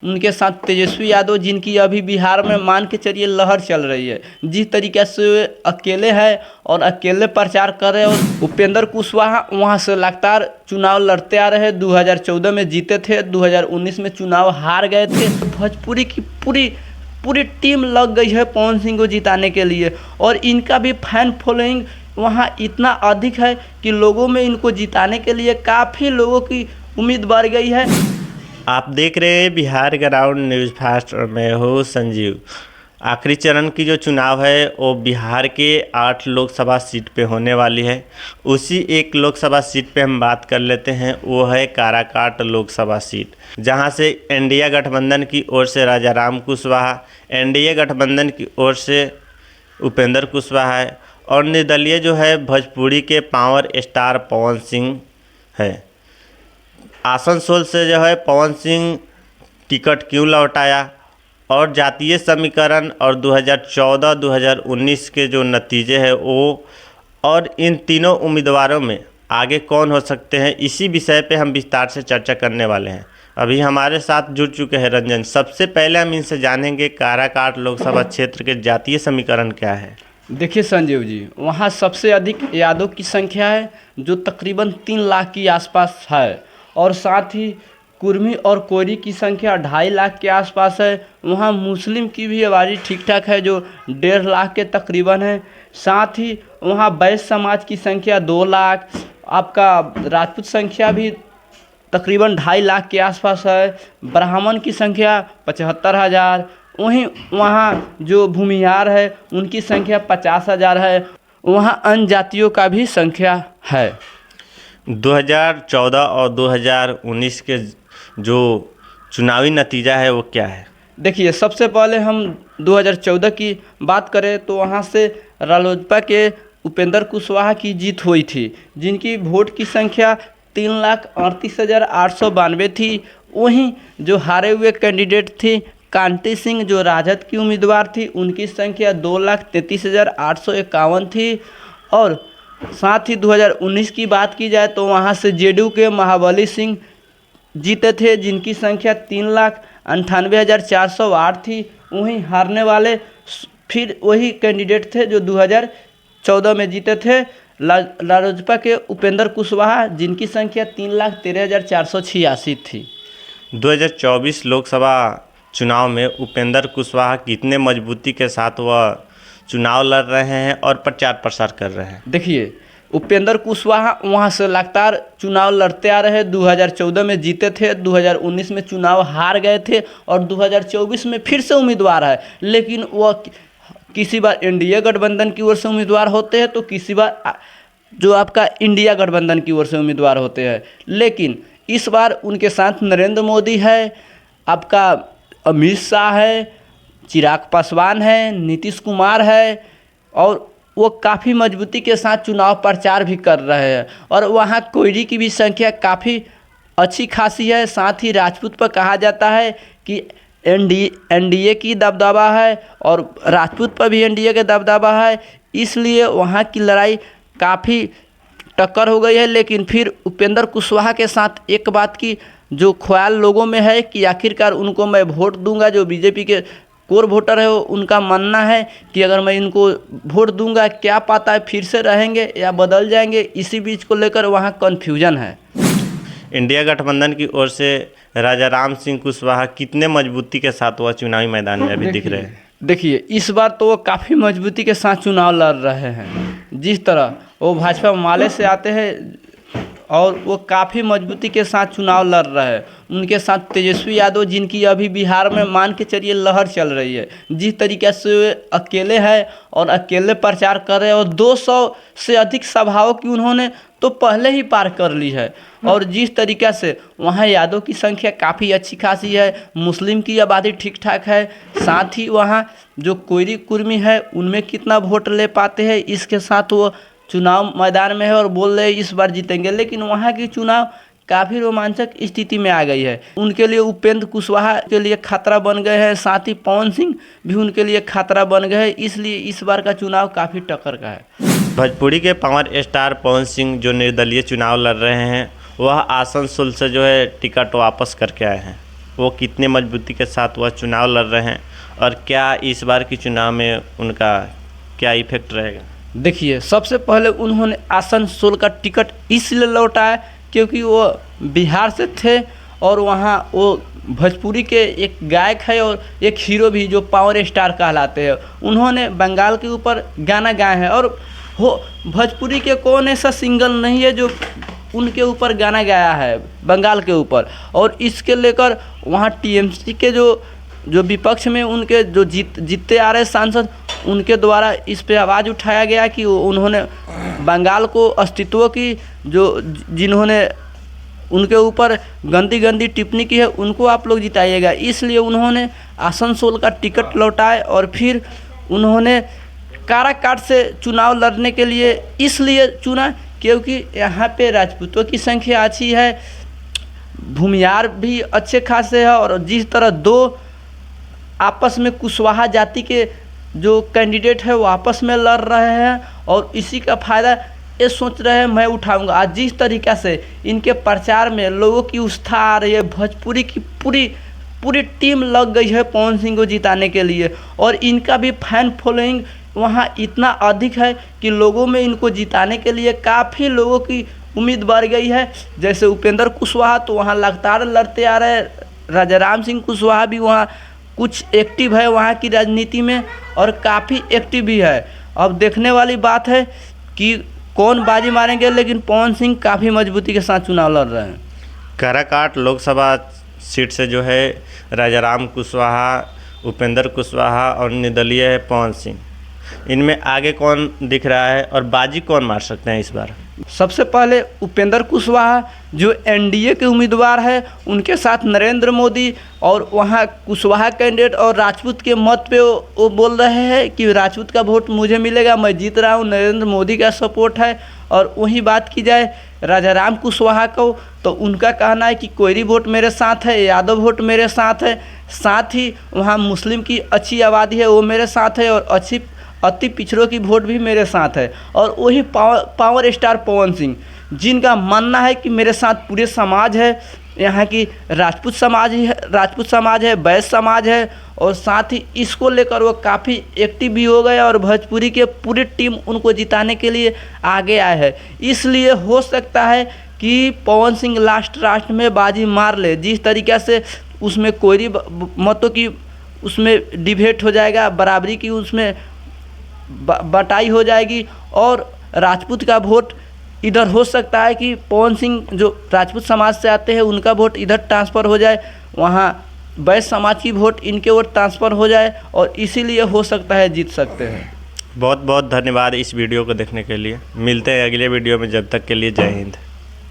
उनके साथ तेजस्वी यादव, जिनकी अभी बिहार में मान के चलिए लहर चल रही है। जिस तरीके से वे अकेले हैं और अकेले प्रचार कर रहे हैं, और उपेंद्र कुशवाहा वहां से लगातार चुनाव लड़ते आ रहे हैं। 2014 में जीते थे, 2019 में चुनाव हार गए थे। भोजपुरी की पूरी पूरी टीम लग गई है पवन सिंह को जिताने के लिए, और इनका भी फैन फॉलोइंग वहाँ इतना अधिक है कि लोगों में इनको जिताने के लिए काफ़ी लोगों की उम्मीद बढ़ गई है। आप देख रहे हैं बिहार ग्राउंड न्यूज़ फास्ट और मैं हूँ संजीव। आखिरी चरण की जो चुनाव है वो बिहार के 8 लोकसभा सीट पे होने वाली है। उसी एक लोकसभा सीट पे हम बात कर लेते हैं, वो है काराकाट लोकसभा सीट, जहां से एनडीए गठबंधन की ओर से राजाराम कुशवाहा, एनडीए गठबंधन की ओर से उपेंद्र कुशवाहा है, और निर्दलीय जो है भोजपुरी के पावर स्टार पवन सिंह है। आसनसोल से जो है पवन सिंह टिकट क्यों लौटाया, और जातीय समीकरण और 2014-2019 के जो नतीजे हैं वो, और इन तीनों उम्मीदवारों में आगे कौन हो सकते हैं, इसी विषय पे हम विस्तार से चर्चा करने वाले हैं। अभी हमारे साथ जुड़ चुके हैं रंजन। सबसे पहले हम इनसे जानेंगे काराकाट लोकसभा क्षेत्र के जातीय समीकरण क्या है। देखिए संजीव जी, वहाँ सबसे अधिक यादव की संख्या है, जो तकरीबन 3 लाख के आसपास है, और साथ ही कुर्मी और कोरी की संख्या 2.5 लाख के आसपास है। वहाँ मुस्लिम की भी आबादी ठीक ठाक है, जो 1.5 लाख के तकरीबन है। साथ ही वहाँ वैश्य समाज की संख्या 2 लाख, आपका राजपूत संख्या भी तकरीबन 2.5 लाख के आसपास है। ब्राह्मण की संख्या 75,000। वहीं वहाँ जो भूमिहार है उनकी संख्या 50,000 है। वहाँ अन्य जातियों का भी संख्या है। 2014 और 2019 के जो चुनावी नतीजा है वो क्या है? देखिए, सबसे पहले हम 2014 की बात करें तो वहाँ से रालोसपा के उपेंद्र कुशवाहा की जीत हुई थी, जिनकी वोट की संख्या 3,38,892 थी। वहीं जो हारे हुए कैंडिडेट थी कांति सिंह, जो राजद की उम्मीदवार थी, उनकी संख्या 2,33,851 थी। और साथ ही 2019 की बात की जाए तो वहाँ से जेडीयू के महाबली सिंह जीते थे, जिनकी संख्या 3,98,408 थी। वहीं हारने वाले फिर वही कैंडिडेट थे जो 2014 में जीते थे, रालोसपा के उपेंद्र कुशवाहा, जिनकी संख्या 3,13,486 थी। 2024 लोकसभा चुनाव में उपेंद्र कुशवाहा कितने मजबूती के साथ वह चुनाव लड़ रहे हैं और प्रचार प्रसार कर रहे हैं? देखिए, उपेंद्र कुशवाहा वहाँ से लगातार चुनाव लड़ते आ रहे हैं। 2014 में जीते थे, 2019 में चुनाव हार गए थे, और 2024 में फिर से उम्मीदवार है। लेकिन वह किसी बार एनडीए गठबंधन की ओर से उम्मीदवार होते हैं, तो किसी बार जो आपका इंडिया गठबंधन की ओर से उम्मीदवार होते हैं। लेकिन इस बार उनके साथ नरेंद्र मोदी है, आपका अमित शाह है, चिराग पासवान है, नीतीश कुमार है, और वो काफ़ी मजबूती के साथ चुनाव प्रचार भी कर रहे हैं। और वहाँ कोयरी की भी संख्या काफ़ी अच्छी खासी है। साथ ही राजपूत पर कहा जाता है कि एनडीए की दबदबा है, और राजपूत पर भी एनडीए का दबदबा है, इसलिए वहाँ की लड़ाई काफ़ी टक्कर हो गई है। लेकिन फिर उपेंद्र कुशवाहा के साथ एक बात की जो ख्याल लोगों में है कि आखिरकार उनको मैं वोट दूंगा। जो बीजेपी के कोर वोटर है, वो उनका मानना है कि अगर मैं इनको वोट दूंगा, क्या पता है फिर से रहेंगे या बदल जाएंगे। इसी बीच को लेकर वहाँ कन्फ्यूजन है। इंडिया गठबंधन की ओर से राजाराम सिंह कुशवाहा कितने मजबूती के साथ वह चुनावी मैदान में अभी दिख रहे हैं? देखिए, इस बार तो वो काफ़ी मजबूती के साथ चुनाव लड़ रहे हैं। जिस तरह वो भाजपा माले से आते हैं, और वो काफ़ी मजबूती के साथ चुनाव लड़ रहे हैं। उनके साथ तेजस्वी यादव, जिनकी अभी बिहार में मान के चलिए लहर चल रही है। जिस तरीके से वे अकेले हैं और अकेले प्रचार कर रहे हैं, और 200 से अधिक सभाओं की उन्होंने तो पहले ही पार कर ली है। और जिस तरीके से वहाँ यादव की संख्या काफ़ी अच्छी खासी है, मुस्लिम की आबादी ठीक ठाक है, साथ ही वहाँ जो कोयरी कुर्मी है उनमें कितना वोट ले पाते हैं, इसके साथ वो चुनाव मैदान में है और बोल रहे हैं इस बार जीतेंगे। लेकिन वहाँ की चुनाव काफ़ी रोमांचक स्थिति में आ गई है। उनके लिए उपेंद्र कुशवाहा के लिए खतरा बन गए हैं, साथ ही पवन सिंह भी उनके लिए खतरा बन गए हैं। इसलिए इस बार का चुनाव काफ़ी टक्कर का है। भोजपुरी के पावर स्टार पवन सिंह जो निर्दलीय चुनाव लड़ रहे हैं, वह आसनसोल से जो है टिकट वापस करके आए हैं। वो कितने मजबूती के साथ वह चुनाव लड़ रहे हैं और क्या इस बार की चुनाव में उनका क्या इफेक्ट रहेगा। देखिए, सबसे पहले उन्होंने आसनसोल का टिकट इसलिए लौटाया क्योंकि वो बिहार से थे और वहाँ वो भोजपुरी के एक गायक है और एक हीरो भी जो पावर स्टार कहलाते हैं। उन्होंने बंगाल के ऊपर गाना गाए हैं और हो भोजपुरी के कौन ऐसा सिंगर नहीं है जो उनके ऊपर गाना गाया है बंगाल के ऊपर। और इसके लेकर वहाँ टीएमसी के जो विपक्ष में उनके जो जीतते आ रहे सांसद, उनके द्वारा इस पे आवाज़ उठाया गया कि उन्होंने बंगाल को अस्तित्व की जिन्होंने उनके ऊपर गंदी गंदी टिप्पणी की है उनको आप लोग जिताइएगा। इसलिए उन्होंने आसनसोल का टिकट लौटाए और फिर उन्होंने काराकाट से चुनाव लड़ने के लिए इसलिए चुना क्योंकि यहाँ पे राजपूतों की संख्या अच्छी है, भूमियार भी अच्छे खासे है और जिस तरह दो आपस में कुशवाहा जाति के जो कैंडिडेट है वो आपस में लड़ रहे हैं और इसी का फ़ायदा ये सोच रहे हैं मैं उठाऊंगा। आज जिस तरीक़ा से इनके प्रचार में लोगों की उत्साह आ रही है, भोजपुरी की पूरी टीम लग गई है पवन सिंह को जिताने के लिए और इनका भी फैन फॉलोइंग वहाँ इतना अधिक है कि लोगों में इनको जिताने के लिए काफ़ी लोगों की उम्मीद बढ़ गई है। जैसे उपेंद्र कुशवाहा तो वहाँ लगातार लड़ते आ रहे, राजाराम सिंह कुशवाहा भी वहाँ कुछ एक्टिव है वहाँ की राजनीति में और काफ़ी एक्टिव भी है। अब देखने वाली बात है कि कौन बाजी मारेंगे, लेकिन पवन सिंह काफ़ी मजबूती के साथ चुनाव लड़ रहे हैं। काराकाट लोकसभा सीट से जो है राजाराम कुशवाहा, उपेंद्र कुशवाहा और निर्दलीय है पवन सिंह, इनमें आगे कौन दिख रहा है और बाजी कौन मार सकते हैं इस बार। सबसे पहले उपेंद्र कुशवाहा जो एनडीए के उम्मीदवार है, उनके साथ नरेंद्र मोदी और वहाँ कुशवाहा कैंडिडेट और राजपूत के मत पे वो बोल रहे हैं कि राजपूत का वोट मुझे मिलेगा, मैं जीत रहा हूँ, नरेंद्र मोदी का सपोर्ट है। और वही बात की जाए राजाराम कुशवाहा को तो उनका कहना है कि कोयरी वोट मेरे साथ है, यादव वोट मेरे साथ है, साथ ही वहाँ मुस्लिम की अच्छी आबादी है वो मेरे साथ है और अति पिछड़ों की वोट भी मेरे साथ है। और वही पावर स्टार पवन सिंह जिनका मानना है कि मेरे साथ पूरे समाज है, यहाँ की राजपूत समाज है, वैश्य समाज है और साथ ही इसको लेकर वो काफ़ी एक्टिव भी हो गए और भोजपुरी के पूरी टीम उनको जिताने के लिए आगे आए है। इसलिए हो सकता है कि पवन सिंह लास्ट में बाजी मार ले। जिस तरीक़े से उसमें कोयरी मतों की उसमें डिबेट हो जाएगा, बराबरी की उसमें बटाई हो जाएगी और राजपूत का वोट इधर हो सकता है कि पवन सिंह जो राजपूत समाज से आते हैं उनका वोट इधर ट्रांसफ़र हो जाए, वहाँ वैश्य समाज की वोट इनके वोट ट्रांसफ़र हो जाए और इसीलिए हो सकता है जीत सकते हैं। बहुत बहुत धन्यवाद इस वीडियो को देखने के लिए। मिलते हैं अगले वीडियो में, जब तक के लिए जय हिंद।